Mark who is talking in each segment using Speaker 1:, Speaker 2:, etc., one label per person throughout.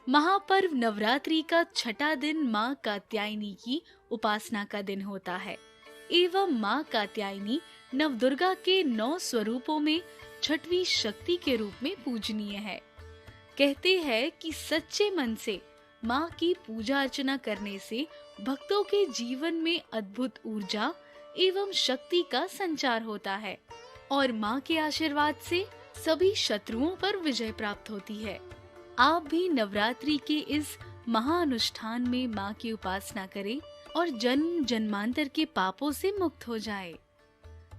Speaker 1: महापर्व नवरात्रि का छठा दिन माँ कात्यायनी की उपासना का दिन होता है एवं माँ कात्यायनी नवदुर्गा के 9 स्वरूपों में छठवीं शक्ति के रूप में पूजनीय है। कहते हैं कि सच्चे मन से माँ की पूजा अर्चना करने से भक्तों के जीवन में अद्भुत ऊर्जा एवं शक्ति का संचार होता है और माँ के आशीर्वाद से सभी शत्रुओं पर विजय प्राप्त होती है। आप भी नवरात्रि के इस महाअनुष्ठान में माँ की उपासना करें और जन्म जन्मांतर के पापों से मुक्त हो जाए।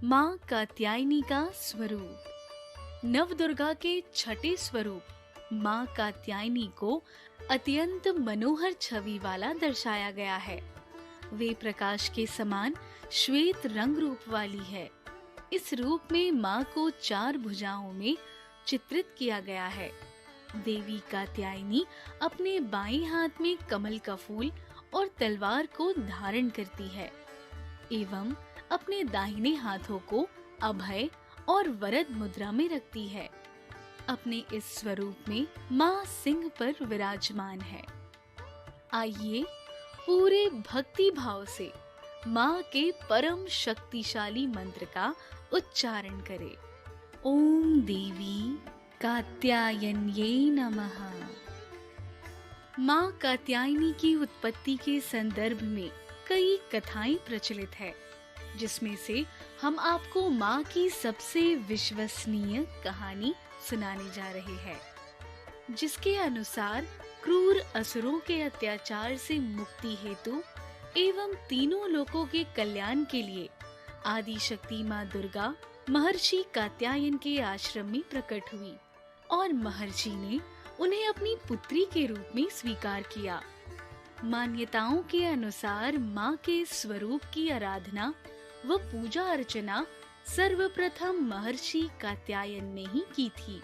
Speaker 1: माँ कात्यायनी का स्वरूप। नवदुर्गा के छठे स्वरूप माँ कात्यायनी को अत्यंत मनोहर छवि वाला दर्शाया गया है। वे प्रकाश के समान श्वेत रंग रूप वाली है। इस रूप में माँ को 4 भुजाओं में चित्रित किया गया है। देवी कात्यायनी अपने बाएं हाथ में कमल का फूल और तलवार को धारण करती है एवं अपने दाहिने हाथों को अभय और वरद मुद्रा में रखती है। अपने इस स्वरूप में माँ सिंह पर विराजमान है। आइए पूरे भक्ति भाव से माँ के परम शक्तिशाली मंत्र का उच्चारण करें। ओम देवी कात्यायन्यै नमः। माँ कात्यायनी की उत्पत्ति के संदर्भ में कई कथाएं प्रचलित है, जिसमें से हम आपको माँ की सबसे विश्वसनीय कहानी सुनाने जा रहे हैं, जिसके अनुसार क्रूर असुरों के अत्याचार से मुक्ति हेतु एवं तीनों लोकों के कल्याण के लिए आदि शक्ति माँ दुर्गा महर्षि कात्यायन के आश्रम में प्रकट हुई और महर्षि ने उन्हें अपनी पुत्री के रूप में स्वीकार किया। मान्यताओं के अनुसार माँ के स्वरूप की आराधना व पूजा अर्चना सर्वप्रथम महर्षि कात्यायन ने ही की थी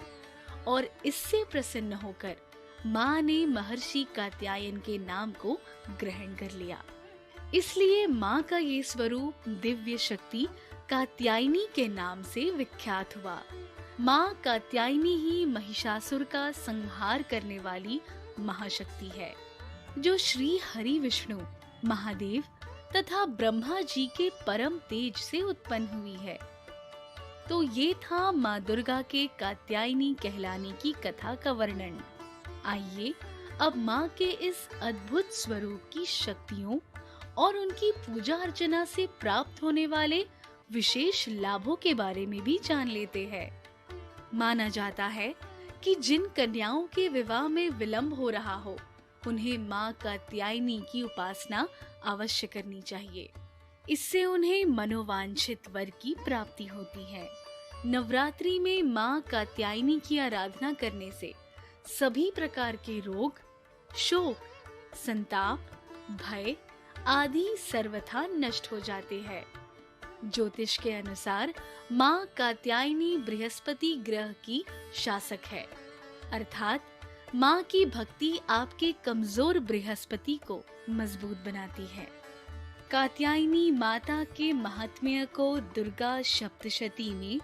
Speaker 1: और इससे प्रसन्न होकर माँ ने महर्षि कात्यायन के नाम को ग्रहण कर लिया। इसलिए माँ का ये स्वरूप दिव्य शक्ति कात्यायनी के नाम से विख्यात हुआ। माँ कात्यायनी ही महिषासुर का संहार करने वाली महाशक्ति है, जो श्री हरि विष्णु महादेव तथा ब्रह्मा जी के परम तेज से उत्पन्न हुई है। तो ये था माँ दुर्गा के कात्यायनी कहलाने की कथा का वर्णन। आइए अब माँ के इस अद्भुत स्वरूप की शक्तियों और उनकी पूजा अर्चना से प्राप्त होने वाले विशेष लाभों के बारे में भी जान लेते हैं। माना जाता है कि जिन कन्याओं के विवाह में विलंब हो रहा हो, उन्हें माँ कात्यायनी की उपासना अवश्य करनी चाहिए। इससे उन्हें मनोवांछित वर की प्राप्ति होती है। नवरात्रि में माँ कात्यायनी की आराधना करने से सभी प्रकार के रोग, शोक, संताप, भय आदि सर्वथा नष्ट हो जाते हैं। ज्योतिष के अनुसार माँ कात्यायनी बृहस्पति ग्रह की शासक है, अर्थात माँ की भक्ति आपके कमजोर बृहस्पति को मजबूत बनाती है। कात्यायनी माता के महात्म्य को दुर्गा सप्तशती में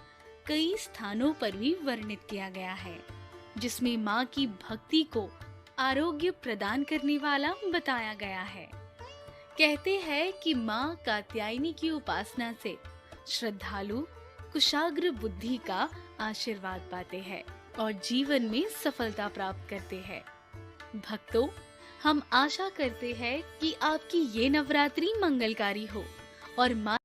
Speaker 1: कई स्थानों पर भी वर्णित किया गया है, जिसमें माँ की भक्ति को आरोग्य प्रदान करने वाला बताया गया है। कहते हैं कि माँ कात्यायनी की उपासना से श्रद्धालु कुशाग्र बुद्धि का आशीर्वाद पाते हैं और जीवन में सफलता प्राप्त करते हैं। भक्तों, हम आशा करते हैं कि आपकी ये नवरात्रि मंगलकारी हो और माँ